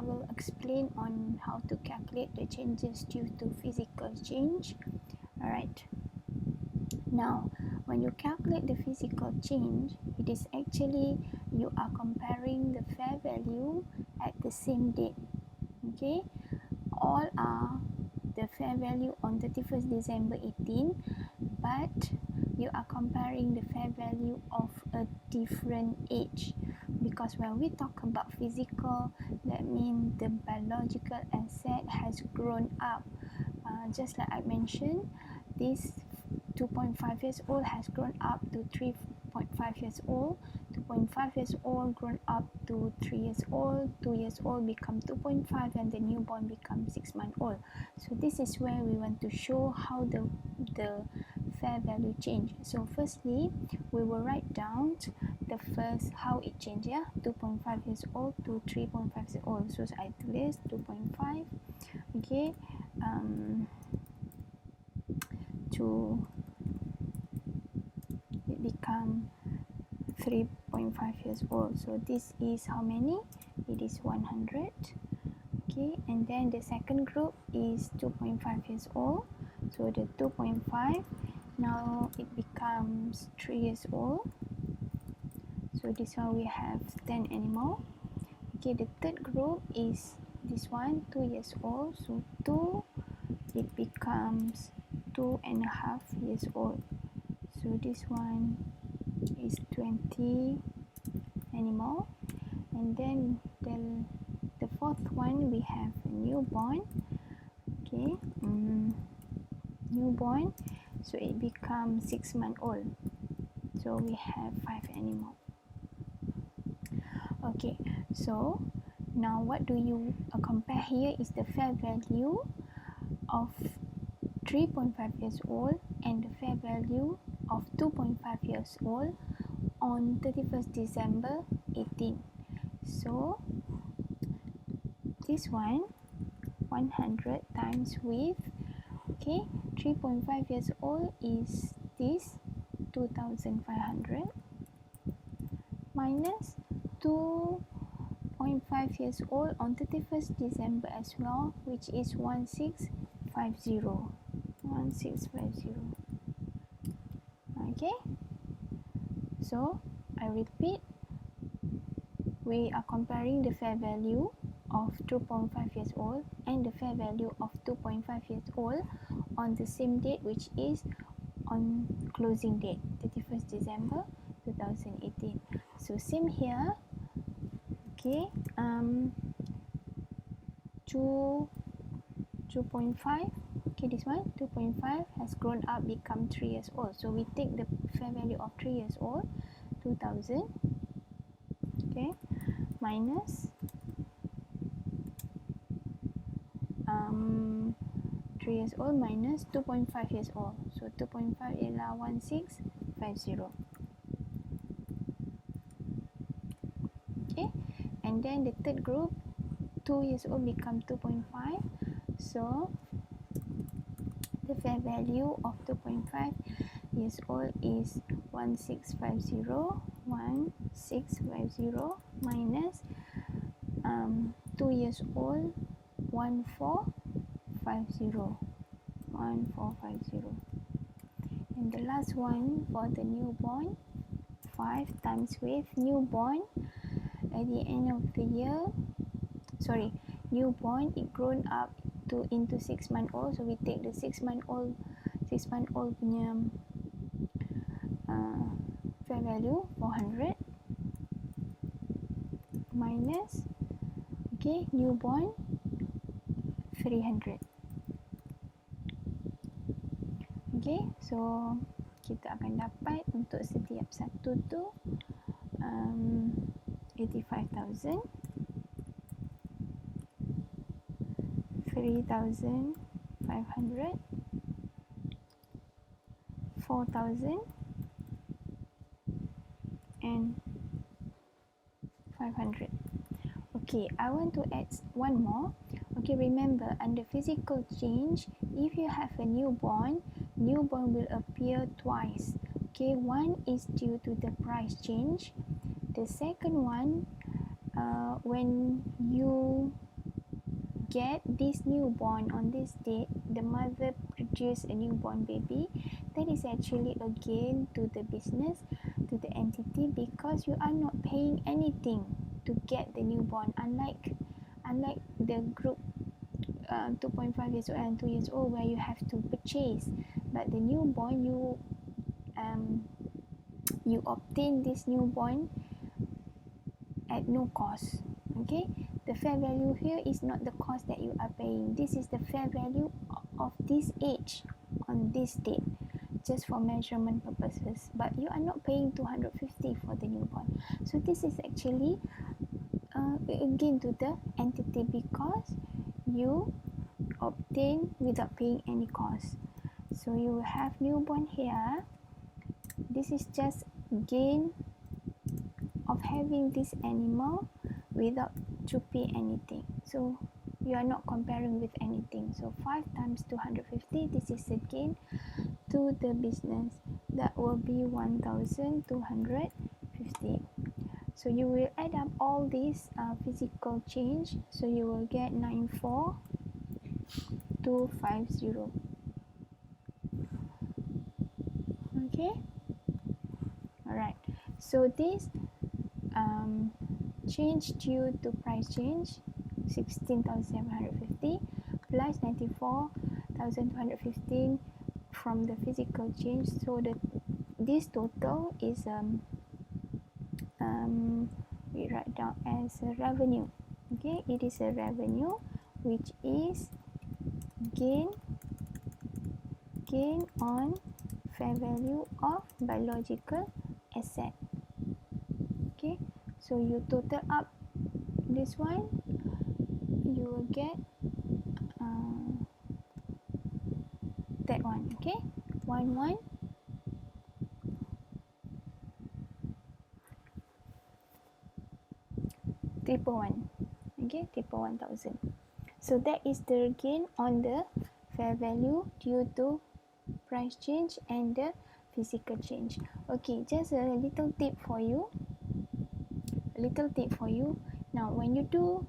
will explain on how to calculate the changes due to physical change. Alright. Now, when you calculate the physical change, it is actually you are comparing the fair value at the same date. Okay, all are the fair value on 31st December 18, but you are comparing the fair value of a different age, because when we talk about physical, that means the biological asset has grown up. Just like I mentioned, this 2.5 years old has grown up to 3.5 years old, 2.5 years old grown up to 3 years old, 2 years old become 2.5, and the newborn becomes 6 months old. So this is where we want to show how the fair value change. So firstly, we will write down the first how it change, 2.5 years old to 3.5 years old. So I tulis 2.5, okay, to it become 3.5 years old. So this is how many? It is 100. Okay, and then the second group is 2.5 years old. So the 2.5, now it becomes 3 years old. So this one we have 10 animal. Okay, the third group is this one, 2 years old. So 2, it becomes 2.5 years old. So this one is 20 animal. And then the fourth one, we have a newborn. Okay, newborn, so it becomes 6 months old. So we have 5 animal. Okay, so now what do you compare here is the fair value of 3.5 years old and the fair value of 2.5 years old on 31st December 18. So this one, 100 times with, okay, 3.5 years old is this 2,500 minus 2.5 years old on 31st December as well, which is 1650. 1650. Okay, so I repeat, we are comparing the fair value of 2.5 years old and the fair value of 2.5 years old on the same date, which is on closing date 31st December 2018. So same here. Okay, 2.5, okay, this one 2.5 has grown up, become 3 years old. So we take the fair value of 3 years old, 2000, okay, minus 3 years old minus 2.5 years old. So 2.5 ialah 1650. Okay, and then the third group, 2 years old become 2.5. So the fair value of 2.5 years old is 1650. 1650 minus 2 years old, 1450. 1450. And the last one for the newborn, 5 times with newborn at the end of the year, sorry, newborn, it grown up to into 6 months old. So we take the 6 month old punya fair value 400 minus, okay, newborn 300. Okay, so kita akan dapat untuk setiap satu tu 85,000, 3,500, 4,000 and 500. Okay, I want to add one more. Okay, remember under physical change, if you have a newborn will appear twice. Okay, one is due to the price change. The second one, when you get this newborn on this date, the mother produced a newborn baby, that is actually a gain to the business, to the entity, because you are not paying anything to get the newborn, unlike the group 2.5 years old and 2 years old where you have to purchase. But the newborn, you obtain this newborn at no cost. Okay, the fair value here is not the cost that you are paying. This is the fair value of this age on this date, just for measurement purposes, but you are not paying 250 for the newborn. So this is actually again to the entity, because you obtain without paying any cost. So you will have newborn here. This is just gain of having this animal without to pay anything. So you are not comparing with anything. So 5 times 250, this is a gain to the business. That will be 1250. So you will add up all these physical change, so you will get 94250. Okay, all right. So this change due to price change 16,750 plus 94,215 from the physical change. So this total is we write down as a revenue. Okay, it is a revenue which is gain on fair value of biological asset. Okay, so you total up this one, you will get that one. Okay, 11 triple one. Okay, triple 1,000. So that is the gain on the fair value due to price change and the physical change. Okay, just a little tip for you. Now when you do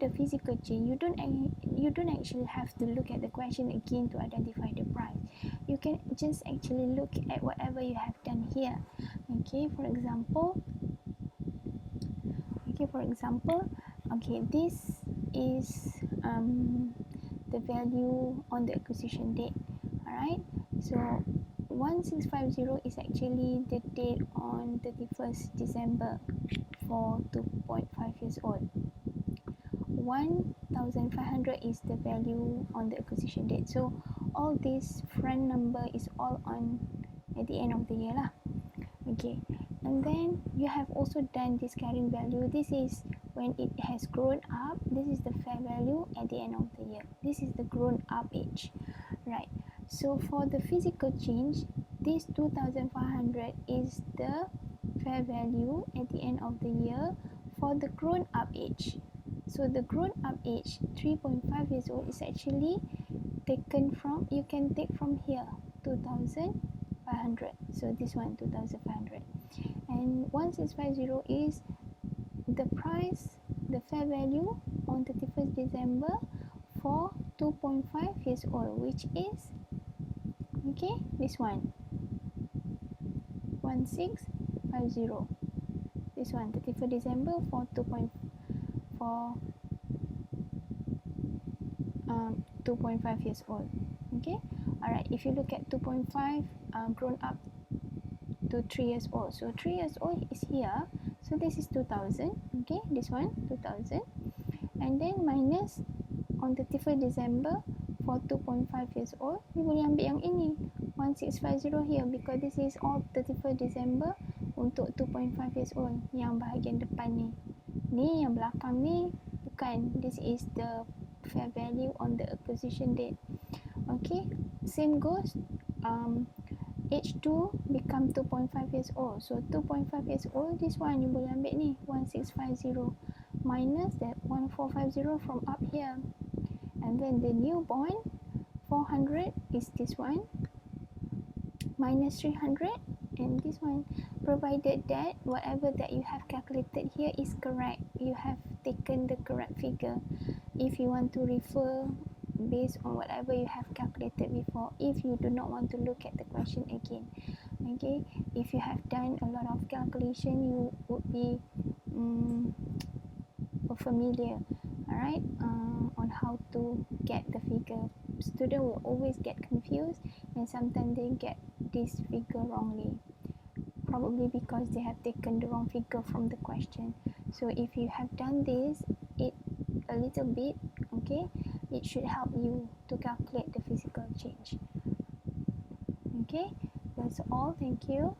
the physical change, you don't actually have to look at the question again to identify the price. You can just actually look at whatever you have done here. Okay, for example, this is the value on the acquisition date. Alright, so 1650 is actually the date on 31st December for 2.5 years old. 1,500 is the value on the acquisition date. So all this front number is all on at the end of the year lah. Okay, and then you have also done this carrying value. This is when it has grown up. This is the fair value at the end of the year. This is the grown up age, right? So for the physical change, this 2,500 is the fair value at the end of the year for the grown up age. So the grown up age 3.5 years old is actually taken from, you can take from here, 2,500. So this one 2,500, and 1650 is the price, the fair value on 31st December for 2.5 years old, which is, okay, this one 1650. This one 31st December for 2.5 years old. Okay, all right. If you look at 2.5 grown up to 3 years old, so 3 years old is here, so this is 2,000. Okay, this one 2,000, and then minus on 31st December for 2.5 years old, you boleh ambil yang ini 1650 here, because this is all 31st December untuk 2.5 years old. Yang bahagian depan ni yang belakang ni bukan, this is the fair value on the acquisition date. Okay, same goes age 2 become 2.5 years old. So 2.5 years old, this one you boleh ambil ni 1650 minus that 1450 from up here, and then the newborn 400 is this one minus 300 and this one, provided that whatever that you have calculated here is correct, you have taken the correct figure. if you want to refer based on whatever you have calculated before, if you do not want to look at the question again. Okay, if you have done a lot of calculation, you would be familiar, all right, on how to get the figure. Student will always get confused, and sometimes they get this figure wrongly, probably because they have taken the wrong figure from the question. So if you have done this it a little bit, okay, it should help you to calculate the physical change. Okay, that's all. Thank you.